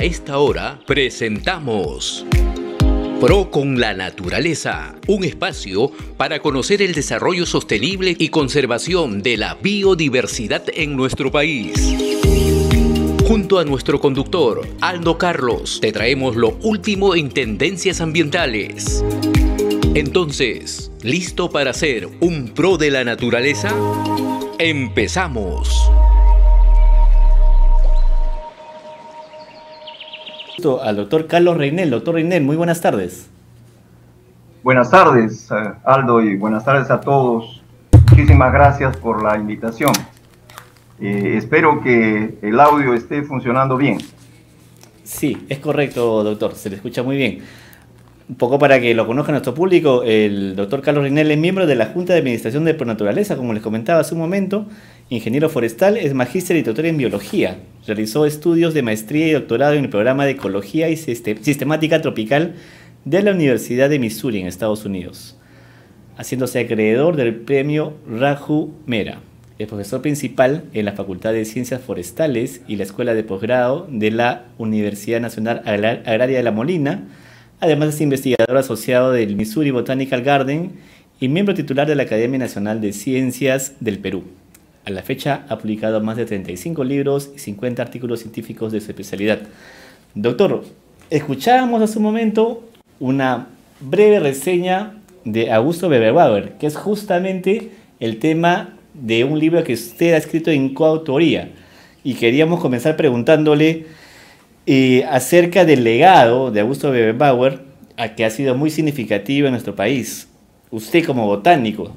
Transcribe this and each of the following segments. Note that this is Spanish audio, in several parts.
esta hora presentamos Pro con la Naturaleza, un espacio para conocer el desarrollo sostenible y conservación de la biodiversidad en nuestro país. Junto a nuestro conductor, Aldo Carlos, te traemos lo último en tendencias ambientales. Entonces, ¿listo para ser un pro de la naturaleza? ¡Empezamos! Al doctor Carlos Reynel. Doctor Reynel, muy buenas tardes. Buenas tardes, Aldo, y buenas tardes a todos. Muchísimas gracias por la invitación. Espero que el audio esté funcionando bien. Sí, es correcto, doctor. Se le escucha muy bien. Un poco para que lo conozca nuestro público, el doctor Carlos Reynel es miembro de la Junta de Administración de Pronaturaleza, como les comentaba hace un momento, ingeniero forestal, es magíster y doctor en biología. Realizó estudios de maestría y doctorado en el programa de Ecología y Sistemática Tropical de la Universidad de Missouri en Estados Unidos, haciéndose acreedor del premio Raju Mehra. Es profesor principal en la Facultad de Ciencias Forestales y la Escuela de Posgrado de la Universidad Nacional Agraria de La Molina. Además es investigador asociado del Missouri Botanical Garden y miembro titular de la Academia Nacional de Ciencias del Perú. A la fecha ha publicado más de 35 libros y 50 artículos científicos de su especialidad. Doctor, escuchábamos hace un momento una breve reseña de Augusto Weber-Bauer, que es justamente el tema de un libro que usted ha escrito en coautoría. Y queríamos comenzar preguntándole acerca del legado de Augusto Weber-Bauer, que ha sido muy significativo en nuestro país. Usted como botánico,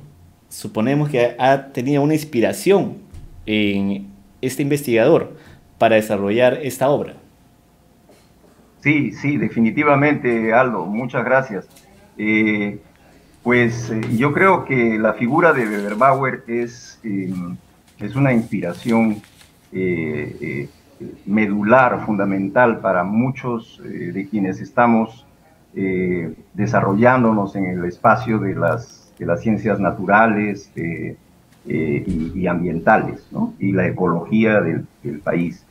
suponemos que ha tenido una inspiración en este investigador para desarrollar esta obra. Sí, definitivamente, Aldo, muchas gracias. Yo creo que la figura de Weber-Bauer es una inspiración medular, fundamental para muchos de quienes estamos desarrollándonos en el espacio de las ciencias naturales y ambientales, ¿no? Y la ecología del país.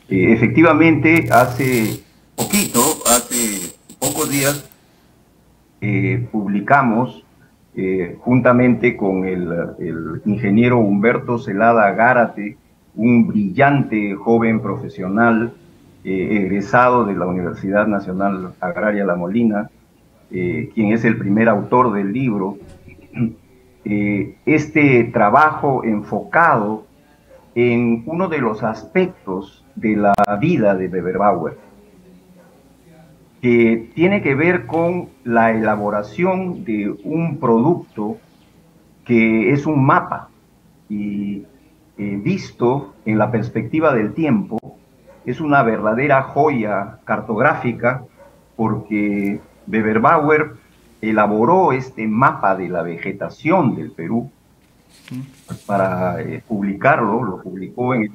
Efectivamente, hace pocos días, publicamos juntamente con el ingeniero Humberto Celada Gárate, un brillante joven profesional egresado de la Universidad Nacional Agraria La Molina, quien es el primer autor del libro. Este trabajo enfocado en uno de los aspectos de la vida de Weber-Bauer, que tiene que ver con la elaboración de un producto que es un mapa, y visto en la perspectiva del tiempo, es una verdadera joya cartográfica, porque Weber-Bauer elaboró este mapa de la vegetación del Perú para publicarlo. Lo publicó en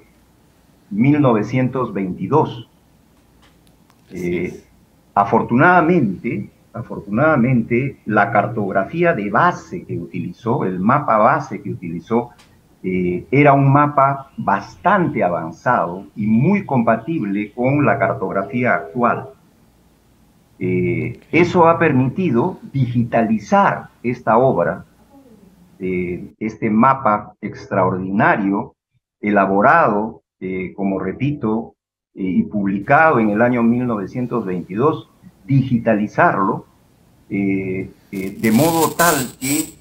1922. Afortunadamente, la cartografía de base que utilizó, el mapa base que utilizó, era un mapa bastante avanzado y muy compatible con la cartografía actual. Eso ha permitido digitalizar esta obra, este mapa extraordinario, elaborado, como repito, y publicado en el año 1922, digitalizarlo de modo tal que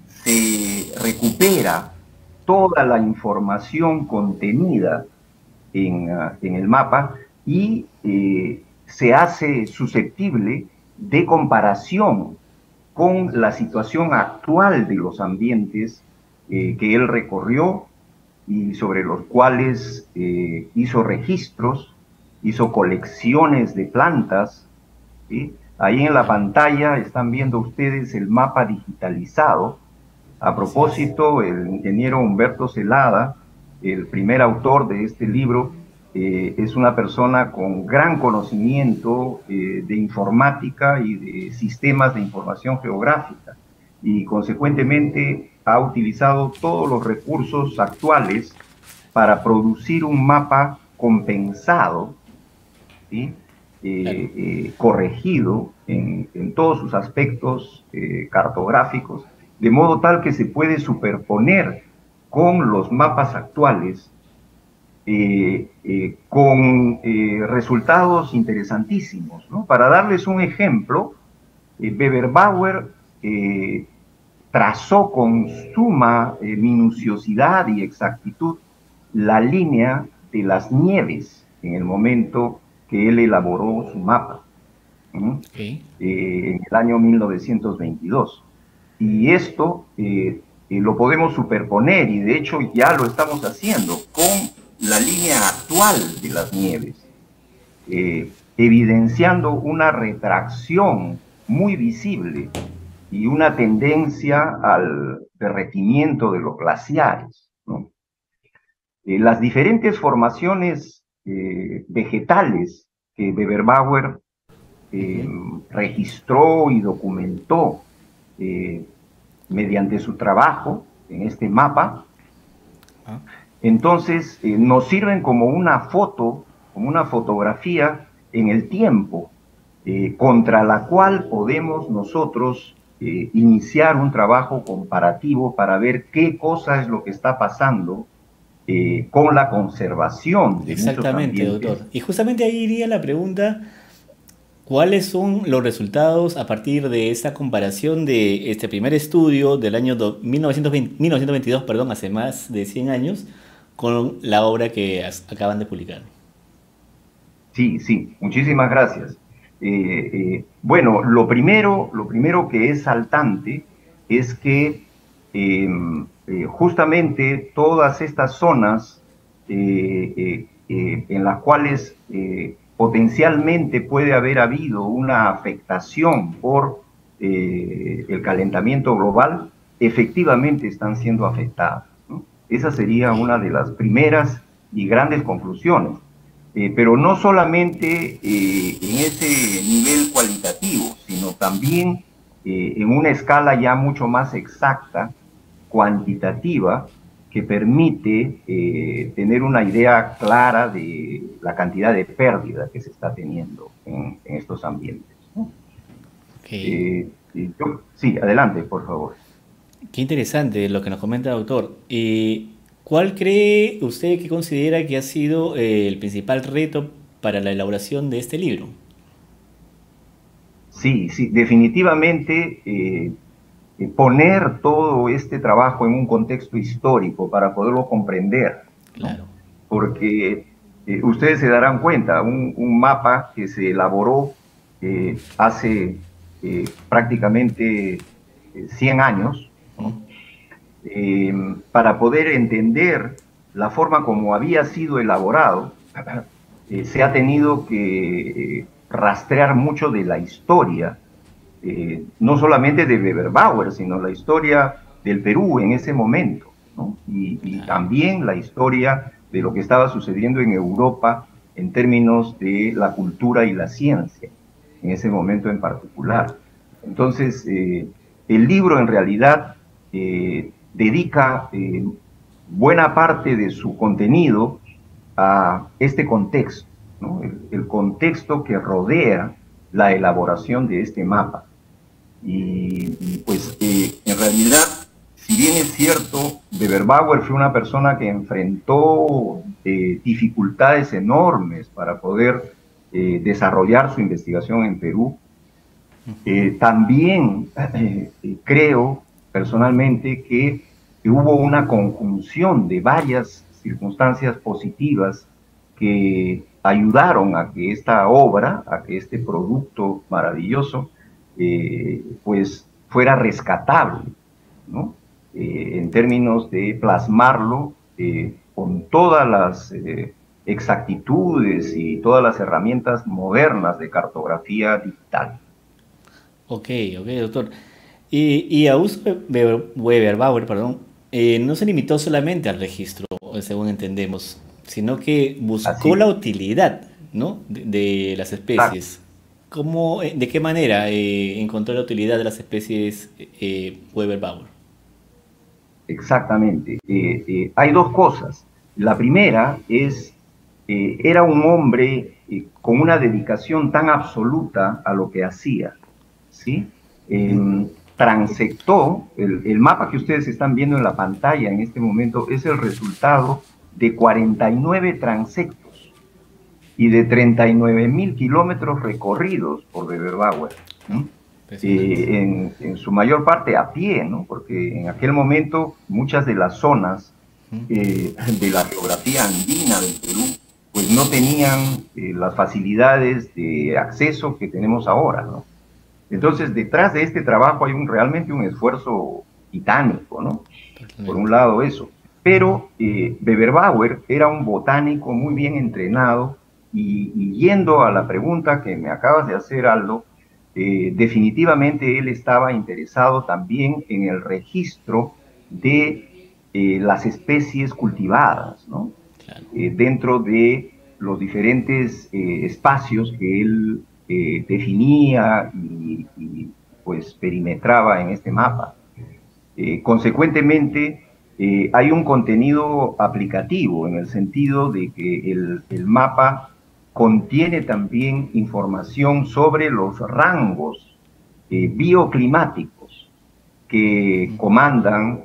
se recupera toda la información contenida en el mapa y se hace susceptible de comparación con la situación actual de los ambientes que él recorrió y sobre los cuales hizo registros, hizo colecciones de plantas, ¿sí? Ahí en la pantalla están viendo ustedes el mapa digitalizado. A propósito, el ingeniero Humberto Celada, el primer autor de este libro, es una persona con gran conocimiento de informática y de sistemas de información geográfica, y consecuentemente ha utilizado todos los recursos actuales para producir un mapa compensado ¿sí? Claro. Corregido en todos sus aspectos cartográficos, de modo tal que se puede superponer con los mapas actuales con resultados interesantísimos, ¿no? Para darles un ejemplo, Weber-Bauer trazó con suma minuciosidad y exactitud la línea de las nieves en el momento que él elaboró su mapa, ¿no? Okay. En el año 1922. Y esto lo podemos superponer, y de hecho ya lo estamos haciendo con la línea actual de las nieves, evidenciando una retracción muy visible y una tendencia al derretimiento de los glaciares, ¿no? Las diferentes formaciones vegetales que Weber-Bauer registró y documentó mediante su trabajo en este mapa, entonces nos sirven como una foto, como una fotografía en el tiempo, contra la cual podemos nosotros iniciar un trabajo comparativo para ver qué cosa es lo que está pasando con la conservación de muchos Exactamente, doctor. ambientes. Y justamente ahí iría la pregunta, ¿cuáles son los resultados a partir de esta comparación de este primer estudio del año 1922, perdón, hace más de 100 años, con la obra que acaban de publicar? Sí, sí, muchísimas gracias. Bueno, lo primero que es saltante es que justamente todas estas zonas en las cuales potencialmente puede haber habido una afectación por el calentamiento global, efectivamente están siendo afectadas, ¿no? Esa sería una de las primeras y grandes conclusiones. Pero no solamente en ese nivel cualitativo, sino también en una escala ya mucho más exacta, cuantitativa, que permite tener una idea clara de la cantidad de pérdida que se está teniendo en estos ambientes, ¿no? Ok. Sí, adelante, por favor. Qué interesante lo que nos comenta el doctor. ¿Cuál cree usted que considera que ha sido el principal reto para la elaboración de este libro? Sí, sí, definitivamente poner todo este trabajo en un contexto histórico para poderlo comprender, ¿no? Claro. Porque ustedes se darán cuenta, un mapa que se elaboró hace prácticamente 100 años, ¿no? Para poder entender la forma como había sido elaborado, se ha tenido que rastrear mucho de la historia, no solamente de Weber-Bauer, sino la historia del Perú en ese momento, ¿no? Y también la historia de lo que estaba sucediendo en Europa en términos de la cultura y la ciencia, en ese momento en particular. Entonces, el libro en realidad dedica buena parte de su contenido a este contexto, ¿no? El contexto que rodea la elaboración de este mapa. Y pues en realidad, si bien es cierto, Weber-Bauer fue una persona que enfrentó dificultades enormes para poder desarrollar su investigación en Perú, también creo personalmente que hubo una conjunción de varias circunstancias positivas que ayudaron a que esta obra, a que este producto maravilloso, pues fuera rescatable, ¿no? En términos de plasmarlo con todas las exactitudes y todas las herramientas modernas de cartografía digital. Ok, ok, doctor. Y Augusto Weber-Bauer, perdón, no se limitó solamente al registro, según entendemos, sino que buscó Así la es. utilidad, ¿no? de las Exacto. especies. ¿Cómo, de qué manera encontró la utilidad de las especies Weber-Bauer? Exactamente. Hay dos cosas. La primera es era un hombre con una dedicación tan absoluta a lo que hacía, ¿sí? Transectó, el mapa que ustedes están viendo en la pantalla en este momento es el resultado de 49 transectos y de 39.000 kilómetros recorridos por Weber-Bauer, ¿no? En su mayor parte a pie, ¿no? Porque en aquel momento muchas de las zonas de la geografía andina del Perú pues no tenían las facilidades de acceso que tenemos ahora, ¿no? Entonces, detrás de este trabajo hay realmente un esfuerzo titánico, ¿no? Por un lado eso. Pero Weber-Bauer era un botánico muy bien entrenado y yendo a la pregunta que me acabas de hacer, Aldo, definitivamente él estaba interesado también en el registro de las especies cultivadas, ¿no? Claro. Dentro de los diferentes espacios que él definía y pues perimetraba en este mapa. Consecuentemente, hay un contenido aplicativo en el sentido de que el mapa contiene también información sobre los rangos bioclimáticos que comandan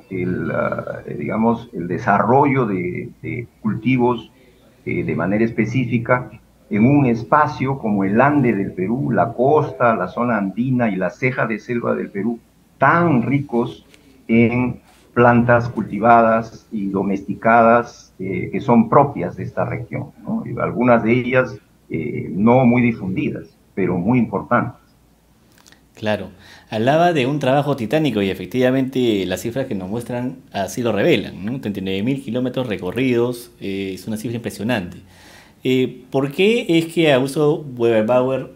digamos, el desarrollo de cultivos de manera específica en un espacio como el Ande del Perú, la costa, la zona andina y la ceja de selva del Perú, tan ricos en plantas cultivadas y domesticadas que son propias de esta región, ¿no? Y algunas de ellas no muy difundidas, pero muy importantes. Claro, hablaba de un trabajo titánico y efectivamente las cifras que nos muestran así lo revelan, ¿no? 39.000 kilómetros recorridos, es una cifra impresionante. ¿Por qué es que Augusto Weber-Bauer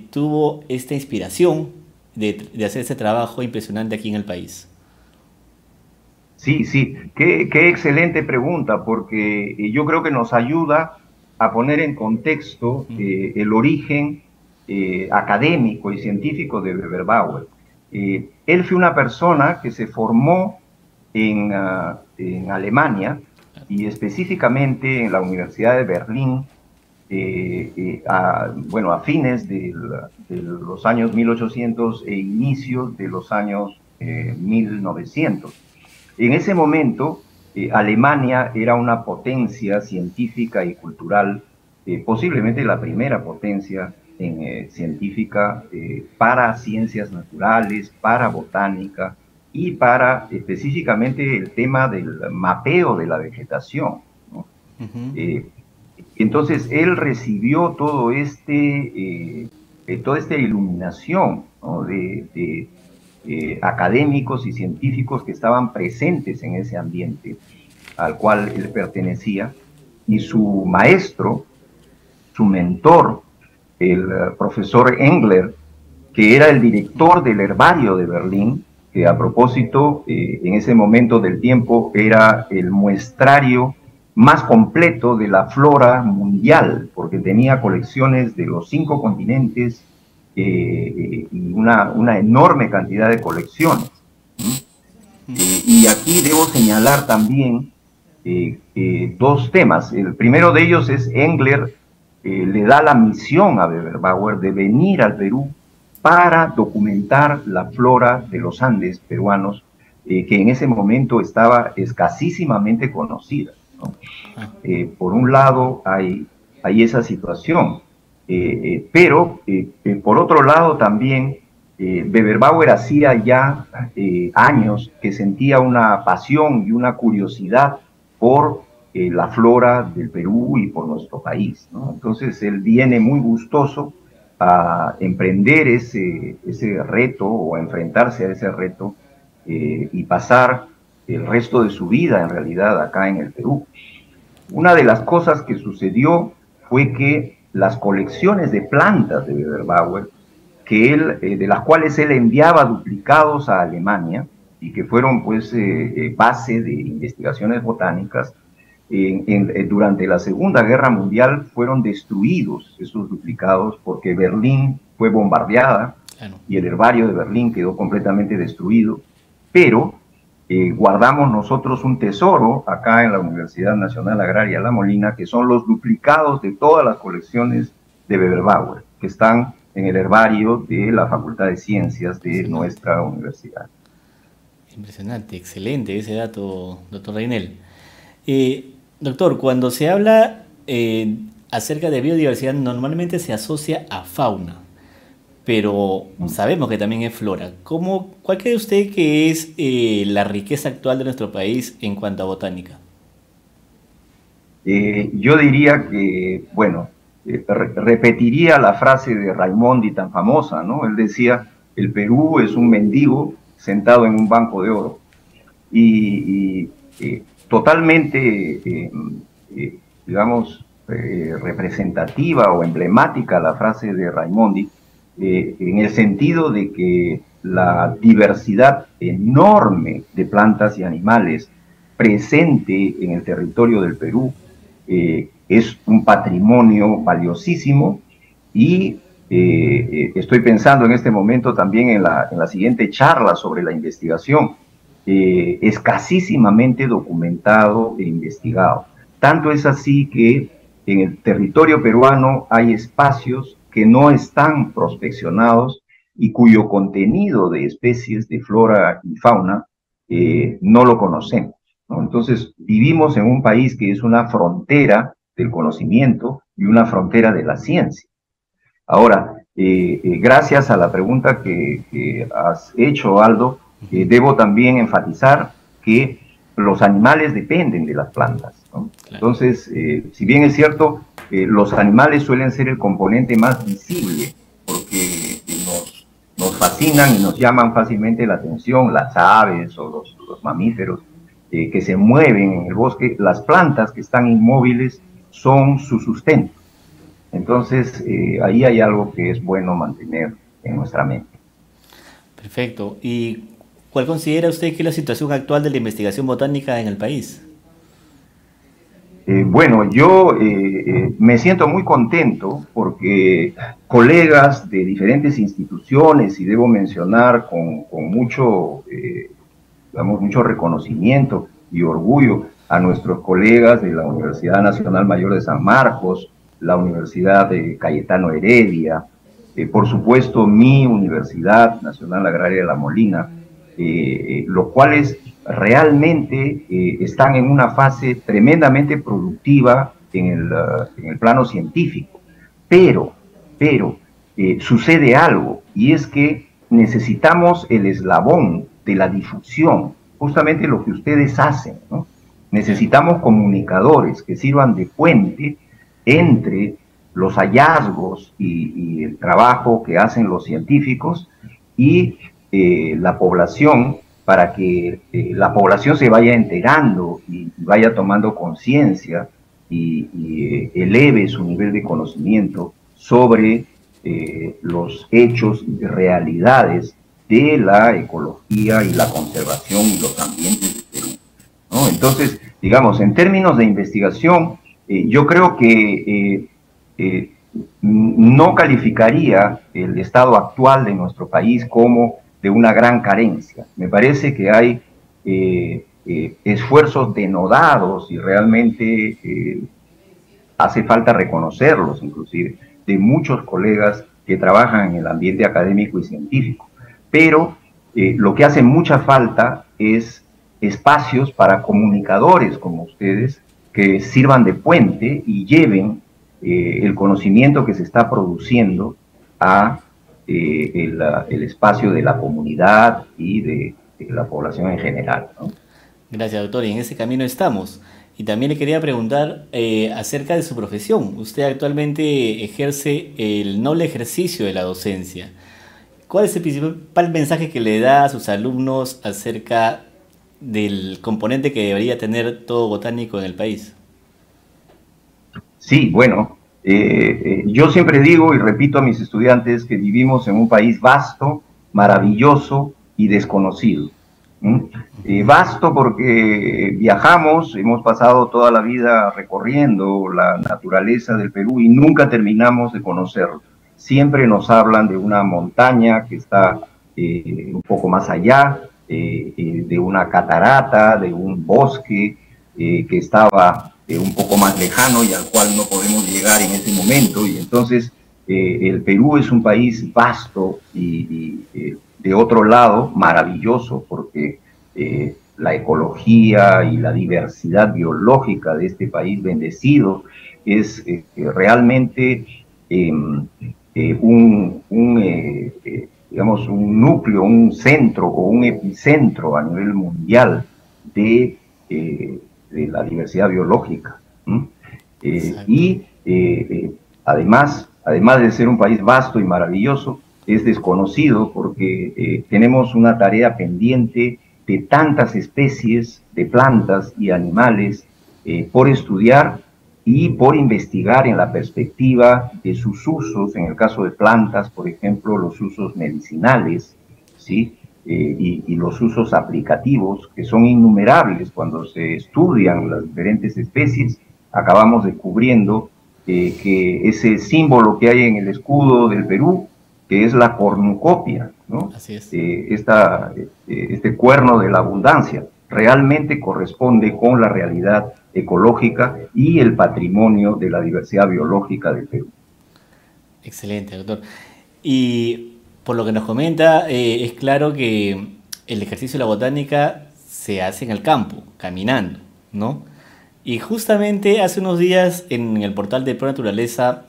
tuvo esta inspiración de hacer ese trabajo impresionante aquí en el país? Sí, sí, qué excelente pregunta, porque yo creo que nos ayuda a poner en contexto el origen académico y científico de Weber-Bauer. Él fue una persona que se formó en Alemania y específicamente en la Universidad de Berlín, a fines de los años 1800 e inicios de los años 1900. En ese momento, Alemania era una potencia científica y cultural, posiblemente la primera potencia científica para ciencias naturales, para botánica y para específicamente el tema del mapeo de la vegetación, ¿no? Entonces él recibió toda esta iluminación, ¿no? de académicos y científicos que estaban presentes en ese ambiente al cual él pertenecía, y su maestro, su mentor, el profesor Engler, que era el director del herbario de Berlín, que a propósito, en ese momento del tiempo, era el muestrario más completo de la flora mundial, porque tenía colecciones de los 5 continentes y una enorme cantidad de colecciones. Y aquí debo señalar también 2 temas. El primero de ellos es Engler le da la misión a Weber-Bauer de venir al Perú para documentar la flora de los Andes peruanos, que en ese momento estaba escasísimamente conocida, ¿no? Por un lado hay esa situación, pero por otro lado también Weber-Bauer hacía ya años que sentía una pasión y una curiosidad por la flora del Perú y por nuestro país, ¿no? Entonces él viene muy gustoso a emprender ese reto o a enfrentarse a ese reto y pasar el resto de su vida en realidad acá en el Perú. Una de las cosas que sucedió fue que las colecciones de plantas de Weber-Bauer, de las cuales él enviaba duplicados a Alemania y que fueron pues base de investigaciones botánicas, durante la Segunda Guerra Mundial fueron destruidos esos duplicados porque Berlín fue bombardeada y el herbario de Berlín quedó completamente destruido, pero guardamos nosotros un tesoro acá en la Universidad Nacional Agraria La Molina, que son los duplicados de todas las colecciones de Weber-Bauer, que están en el herbario de la Facultad de Ciencias de nuestra universidad. Impresionante, excelente ese dato, doctor Reinel. Doctor, cuando se habla acerca de biodiversidad, normalmente se asocia a fauna, pero sabemos que también es flora. ¿Cuál cree usted que es la riqueza actual de nuestro país en cuanto a botánica? Yo diría que, bueno, repetiría la frase de Raimondi tan famosa, ¿no? Él decía, el Perú es un mendigo sentado en un banco de oro. Y totalmente, digamos, representativa o emblemática la frase de Raimondi, en el sentido de que la diversidad enorme de plantas y animales presente en el territorio del Perú es un patrimonio valiosísimo y estoy pensando en este momento también en la siguiente charla sobre la investigación, escasísimamente documentado e investigado. Tanto es así que en el territorio peruano hay espacios que no están prospeccionados y cuyo contenido de especies de flora y fauna no lo conocemos, ¿no? Entonces, vivimos en un país que es una frontera del conocimiento y una frontera de la ciencia. Ahora, gracias a la pregunta que has hecho, Aldo, debo también enfatizar que los animales dependen de las plantas, ¿no? Claro. Entonces, si bien es cierto, los animales suelen ser el componente más visible, porque nos fascinan y nos llaman fácilmente la atención, las aves o los mamíferos que se mueven en el bosque. Las plantas que están inmóviles son su sustento. Entonces, ahí hay algo que es bueno mantener en nuestra mente. Perfecto. ¿Y cuál considera usted que es la situación actual de la investigación botánica en el país? Bueno, yo me siento muy contento porque colegas de diferentes instituciones, y debo mencionar con mucho, digamos, mucho reconocimiento y orgullo a nuestros colegas de la Universidad Nacional Mayor de San Marcos, la Universidad de Cayetano Heredia, por supuesto mi Universidad Nacional Agraria de La Molina, los cuales realmente están en una fase tremendamente productiva en el plano científico. Pero sucede algo, y es que necesitamos el eslabón de la difusión, justamente lo que ustedes hacen, ¿no? Necesitamos comunicadores que sirvan de puente entre los hallazgos y el trabajo que hacen los científicos y la población, para que la población se vaya enterando y vaya tomando conciencia y eleve su nivel de conocimiento sobre los hechos y realidades de la ecología y la conservación y los ambientes de Perú, ¿no? Entonces, digamos, en términos de investigación, yo creo que no calificaría el estado actual de nuestro país como de una gran carencia. Me parece que hay esfuerzos denodados y realmente hace falta reconocerlos, inclusive, de muchos colegas que trabajan en el ambiente académico y científico. Pero lo que hace mucha falta es espacios para comunicadores como ustedes que sirvan de puente y lleven el conocimiento que se está produciendo a el espacio de la comunidad y de la población en general, ¿no? Gracias, doctor. Y en ese camino estamos. Y también le quería preguntar acerca de su profesión. Usted actualmente ejerce el noble ejercicio de la docencia. ¿Cuál es el principal mensaje que le da a sus alumnos acerca del componente que debería tener todo botánico en el país? Sí, bueno, yo siempre digo y repito a mis estudiantes que vivimos en un país vasto, maravilloso y desconocido. Vasto porque viajamos, hemos pasado toda la vida recorriendo la naturaleza del Perú y nunca terminamos de conocerlo. Siempre nos hablan de una montaña que está un poco más allá, de una catarata, de un bosque que estaba un poco más lejano y al cual no podemos llegar en ese momento. Y entonces el Perú es un país vasto y de otro lado maravilloso, porque la ecología y la diversidad biológica de este país bendecido es realmente digamos, un núcleo, un centro o un epicentro a nivel mundial de la diversidad biológica. Y además de ser un país vasto y maravilloso, es desconocido porque tenemos una tarea pendiente de tantas especies de plantas y animales por estudiar y por investigar en la perspectiva de sus usos, en el caso de plantas, por ejemplo, los usos medicinales, ¿sí? Y los usos aplicativos, que son innumerables cuando se estudian las diferentes especies. Acabamos descubriendo que ese símbolo que hay en el escudo del Perú, que es la cornucopia, ¿no? Así es. Este cuerno de la abundancia, realmente corresponde con la realidad ecológica y el patrimonio de la diversidad biológica del Perú. Excelente, doctor. Y por lo que nos comenta, es claro que el ejercicio de la botánica se hace en el campo, caminando, ¿no? Y justamente hace unos días en el portal de Pro Naturaleza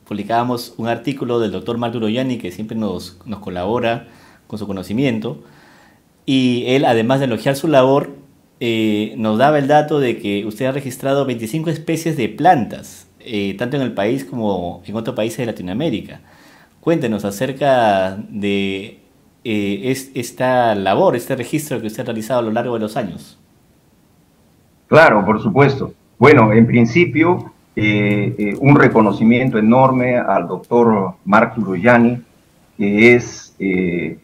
publicábamos un artículo del doctor Marco Uroyani, que siempre nos colabora con su conocimiento, y él, además de elogiar su labor, nos daba el dato de que usted ha registrado 25 especies de plantas, tanto en el país como en otros países de Latinoamérica. Cuéntenos acerca de esta labor, este registro que usted ha realizado a lo largo de los años. Claro, por supuesto. Bueno, en principio, un reconocimiento enorme al doctor Marco Uroyani, que es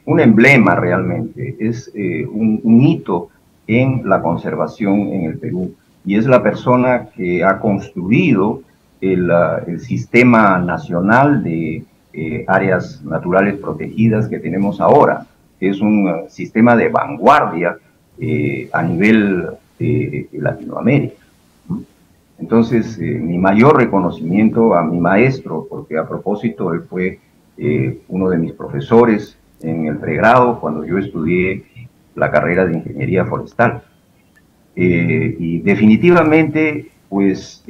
un emblema realmente, es un hito en la conservación en el Perú, y es la persona que ha construido el sistema nacional de áreas naturales protegidas que tenemos ahora. Es un sistema de vanguardia a nivel de Latinoamérica. Entonces, mi mayor reconocimiento a mi maestro, porque a propósito él fue uno de mis profesores en el pregrado cuando yo estudié la carrera de ingeniería forestal. Y definitivamente, pues,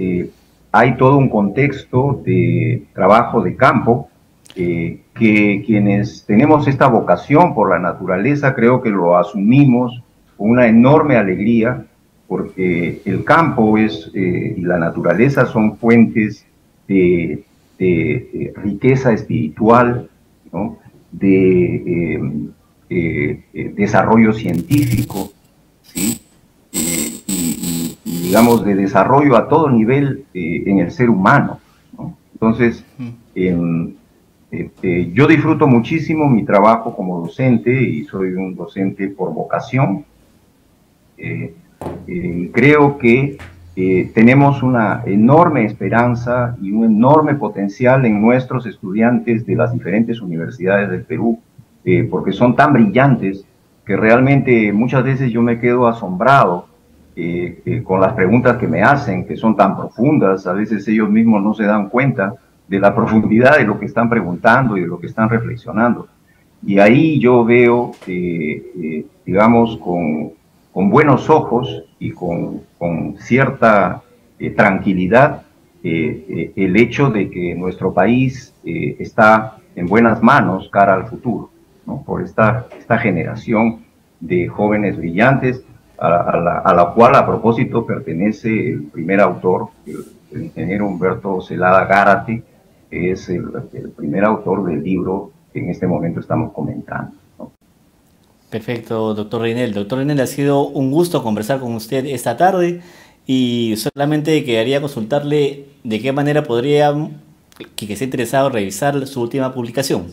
hay todo un contexto de trabajo de campo que quienes tenemos esta vocación por la naturaleza creo que lo asumimos con una enorme alegría, porque el campo y la naturaleza son fuentes de riqueza espiritual, ¿no? De desarrollo científico, ¿sí? Y digamos de desarrollo a todo nivel en el ser humano, ¿no? Entonces, yo disfruto muchísimo mi trabajo como docente, y soy un docente por vocación. Creo que tenemos una enorme esperanza y un enorme potencial en nuestros estudiantes de las diferentes universidades del Perú, porque son tan brillantes que realmente muchas veces yo me quedo asombrado con las preguntas que me hacen, que son tan profundas. A veces ellos mismos no se dan cuenta de la profundidad de lo que están preguntando y de lo que están reflexionando. Y ahí yo veo, digamos, con buenos ojos y con cierta tranquilidad el hecho de que nuestro país está en buenas manos cara al futuro, ¿no? Por esta generación de jóvenes brillantes a la cual a propósito pertenece el primer autor, el ingeniero Humberto Celada Gárate, que es el primer autor del libro que en este momento estamos comentando, ¿no? Perfecto, doctor Reynel. Doctor Reynel, ha sido un gusto conversar con usted esta tarde, y solamente quedaría consultarle de qué manera podría, que esté interesado, revisar su última publicación.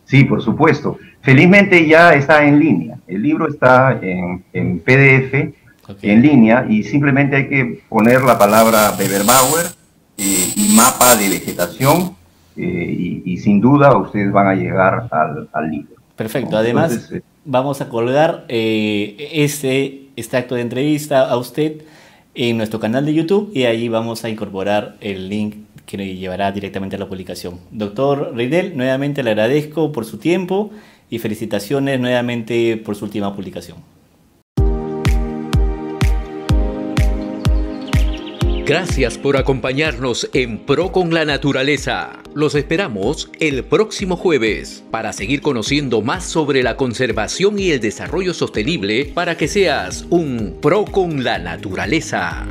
Sí, por supuesto. Felizmente ya está en línea. El libro está en PDF, okay, en línea, y simplemente hay que poner la palabra Beberbauer y mapa de vegetación, y sin duda ustedes van a llegar al libro. Perfecto. ¿no? Además, Entonces, vamos a colgar este acto de entrevista a usted en nuestro canal de YouTube y ahí vamos a incorporar el link que le llevará directamente a la publicación. Doctor Reinel, nuevamente le agradezco por su tiempo y felicitaciones nuevamente por su última publicación. Gracias por acompañarnos en Pro con la Naturaleza. Los esperamos el próximo jueves para seguir conociendo más sobre la conservación y el desarrollo sostenible para que seas un Pro con la Naturaleza.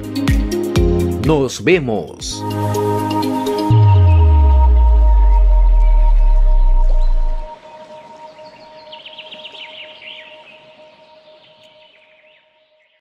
Nos vemos.